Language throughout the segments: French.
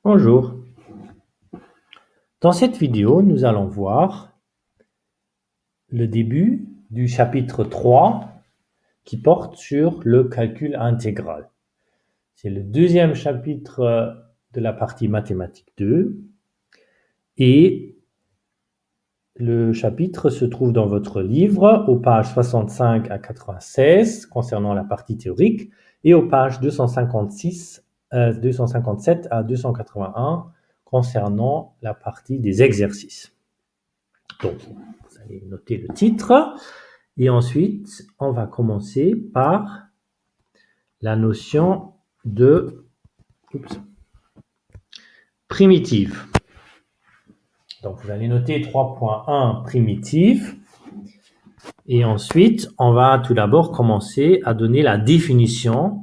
Bonjour. Dans cette vidéo, nous allons voir le début du chapitre 3 qui porte sur le calcul intégral. C'est le deuxième chapitre de la partie mathématiques 2 et le chapitre se trouve dans votre livre aux pages 65 à 96 concernant la partie théorique et aux pages 257 à 281 concernant la partie des exercices. Donc, vous allez noter le titre et ensuite, on va commencer par la notion de primitive. Donc, vous allez noter 3.1 primitive et ensuite, on va tout d'abord commencer à donner la définition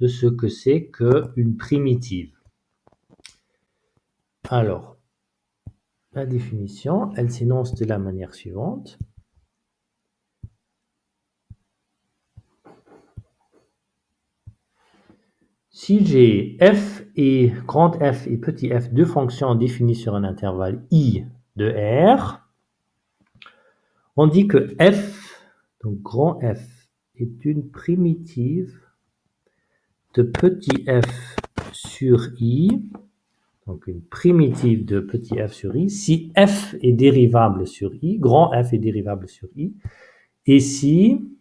de ce que c'est qu'une primitive. Alors, la définition, elle s'énonce de la manière suivante. Si j'ai f et grand F et petit f, deux fonctions définies sur un intervalle I de R, on dit que f, donc grand F, est une primitive de petit f sur I, donc une primitive de petit f sur I, si f est dérivable sur I, grand F est dérivable sur I, et si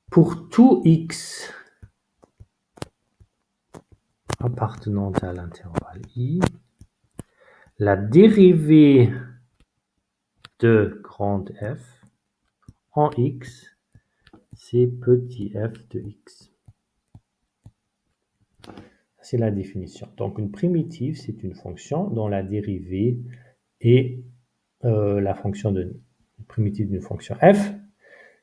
pour tout x appartenant à l'intervalle I, la dérivée de grand F en x, c'est petit f de x. C'est la définition. Donc une primitive, c'est une fonction dont la dérivée est la fonction donnée. Une primitive d'une fonction f,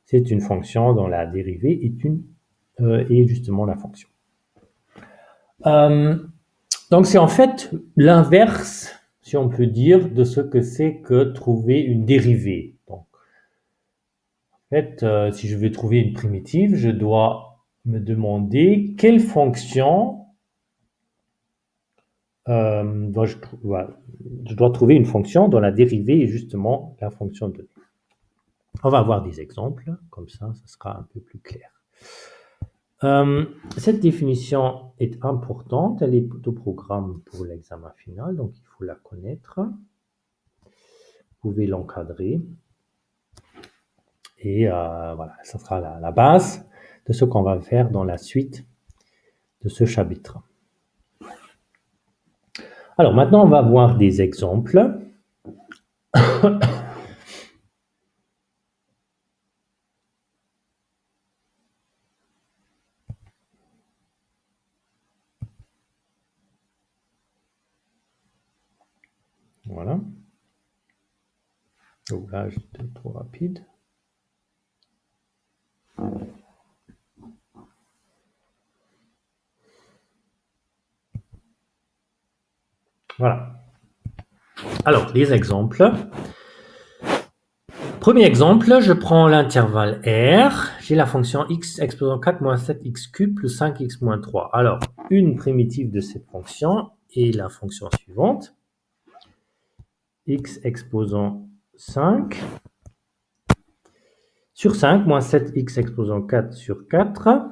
c'est une fonction dont la dérivée est justement la fonction. Donc c'est en fait l'inverse, si on peut dire, de ce que c'est que trouver une dérivée. Donc, en fait, si je veux trouver une primitive, je dois me demander quelle fonction je dois trouver une fonction dont la dérivée est justement la fonction donnée. On va voir des exemples, comme ça sera un peu plus clair. Cette définition est importante, elle est au programme pour l'examen final, donc il faut la connaître. Vous pouvez l'encadrer. Et voilà, ça sera la base de ce qu'on va faire dans la suite de ce chapitre. Alors maintenant, on va voir des exemples. Voilà. Oh là, j'étais trop rapide. Voilà. Alors, les exemples. Premier exemple, je prends l'intervalle R, j'ai la fonction x exposant 4 moins 7x cube plus 5x moins 3. Alors, une primitive de cette fonction est la fonction suivante. X exposant 5 sur 5 moins 7x exposant 4 sur 4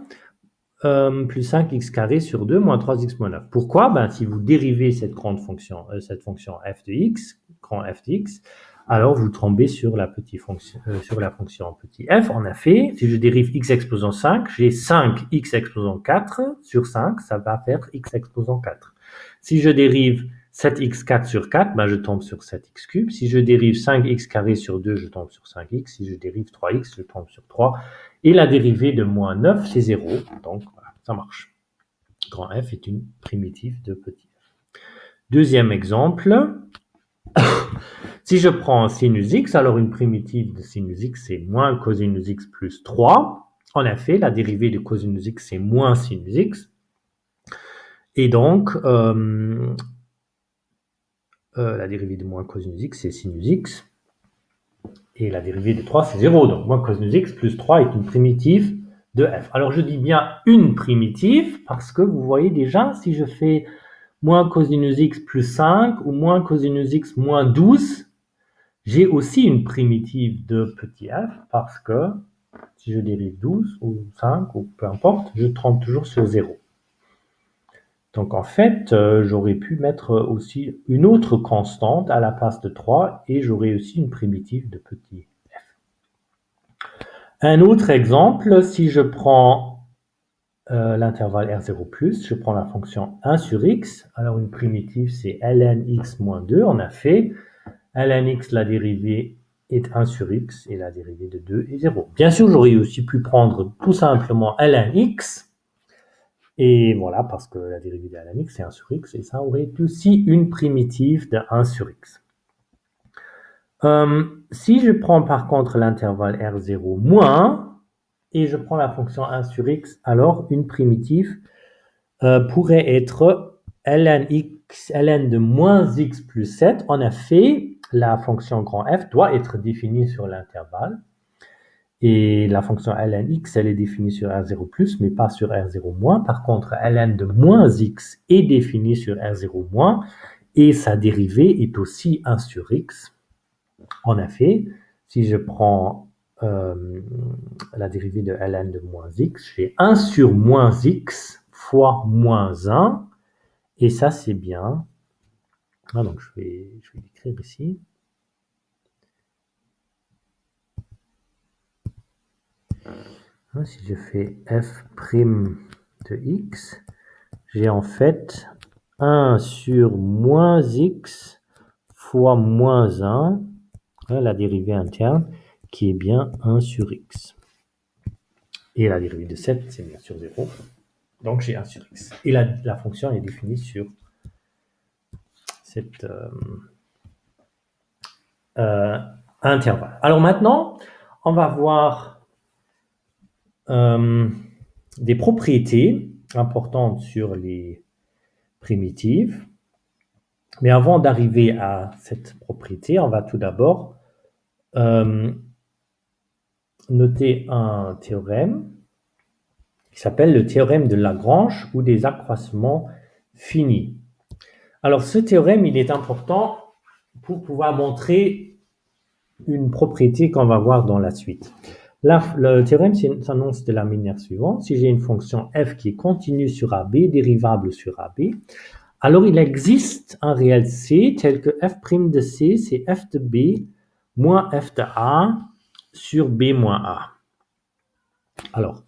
plus 5x carré sur 2 moins 3x moins 9. Pourquoi? Si vous dérivez cette fonction f de x, grand f de x, alors vous tombez sur la fonction petit f. En effet, si je dérive x exposant 5, j'ai 5x exposant 4 sur 5, ça va faire x exposant 4. Si je dérive 7x4 sur 4, je tombe sur 7x cube. Si je dérive 5x carré sur 2, je tombe sur 5x. Si je dérive 3x, je tombe sur 3. Et la dérivée de moins 9, c'est 0. Donc, voilà, ça marche. Grand F est une primitive de petit f. Deuxième exemple. Si je prends sinus x, alors une primitive de sinus x, c'est moins cosinus x plus 3. En effet, la dérivée de cosinus x, c'est moins sinus x. Et donc, la dérivée de moins cosinus x, c'est sinus x. Et la dérivée de 3, c'est 0. Donc, moins cosinus x plus 3 est une primitive de f. Alors, je dis bien une primitive parce que vous voyez déjà, si je fais moins cosinus x plus 5 ou moins cosinus x moins 12, j'ai aussi une primitive de petit f parce que si je dérive 12 ou 5 ou peu importe, je trompe toujours sur 0. Donc en fait, j'aurais pu mettre aussi une autre constante à la place de 3 et j'aurais aussi une primitive de petit f. Un autre exemple, si je prends l'intervalle R0+, je prends la fonction 1 sur x, alors une primitive c'est ln x moins 2, on a fait ln x, la dérivée est 1 sur x et la dérivée de 2 est 0. Bien sûr, j'aurais aussi pu prendre tout simplement ln x, et voilà, parce que la dérivée de ln x c'est 1 sur x, et ça aurait été aussi une primitive de 1 sur x. Si je prends par contre l'intervalle R0 moins, et je prends la fonction 1 sur x, alors une primitive pourrait être ln de moins x plus 7. En effet, la fonction grand f doit être définie sur l'intervalle. Et la fonction ln x, elle est définie sur R0+, mais pas sur R0-. Par contre, ln de moins x est définie sur R0-, et sa dérivée est aussi 1 sur x. En effet, si je prends la dérivée de ln de moins x, j'ai 1 sur moins x fois moins 1, et ça c'est bien. Ah, donc je vais l'écrire ici. Si je fais f' de x, j'ai en fait 1 sur moins x fois moins 1, la dérivée interne, qui est bien 1 sur x. Et la dérivée de 7, c'est bien sûr 0. Donc j'ai 1 sur x. Et la fonction est définie sur cet intervalle. Alors maintenant, on va voir des propriétés importantes sur les primitives. Mais avant d'arriver à cette propriété, on va tout d'abord noter un théorème qui s'appelle le théorème de Lagrange ou des accroissements finis. Alors ce théorème, il est important pour pouvoir montrer une propriété qu'on va voir dans la suite. Là, le théorème s'annonce de la manière suivante. Si j'ai une fonction f qui est continue sur AB, dérivable sur AB, alors il existe un réel C tel que f' de C, c'est f de B moins f de A sur B moins A. Alors,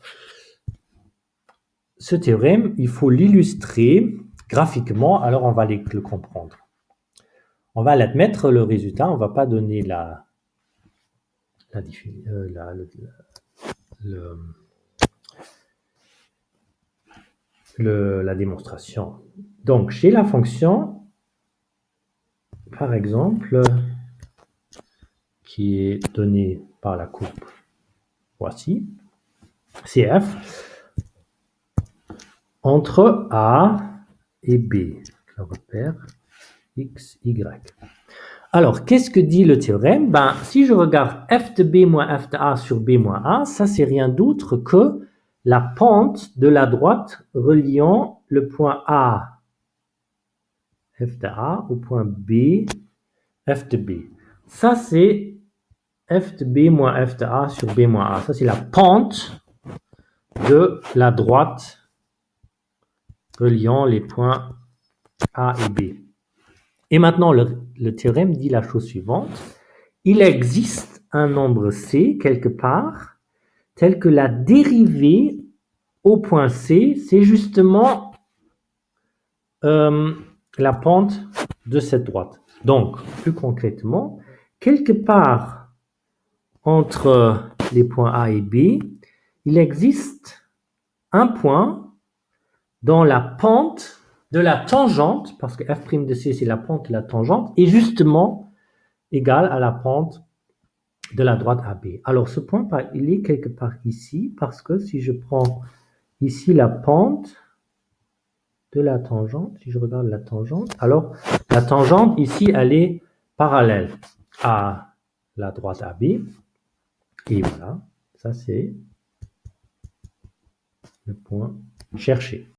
ce théorème, il faut l'illustrer graphiquement, alors on va le comprendre. On va admettre le résultat, on ne va pas donner la démonstration. Donc, j'ai la fonction, par exemple, qui est donnée par la courbe. Voici, CF, entre A et B, le repère X, Y. Alors, qu'est-ce que dit le théorème? Si je regarde f de B moins f de A sur B moins A, ça c'est rien d'autre que la pente de la droite reliant le point A, f de A, au point B, f de B. Ça c'est f de B moins f de A sur B moins A. Ça c'est la pente de la droite reliant les points A et B. Et maintenant, le théorème dit la chose suivante. Il existe un nombre C quelque part, tel que la dérivée au point C, c'est justement la pente de cette droite. Donc, plus concrètement, quelque part entre les points A et B, il existe un point dont la pente de la tangente, parce que f' de C c'est la pente de la tangente, est justement égale à la pente de la droite AB. Alors ce point, il est quelque part ici, parce que si je prends ici la pente de la tangente, si je regarde la tangente, alors la tangente ici, elle est parallèle à la droite AB. Et voilà, ça c'est le point cherché.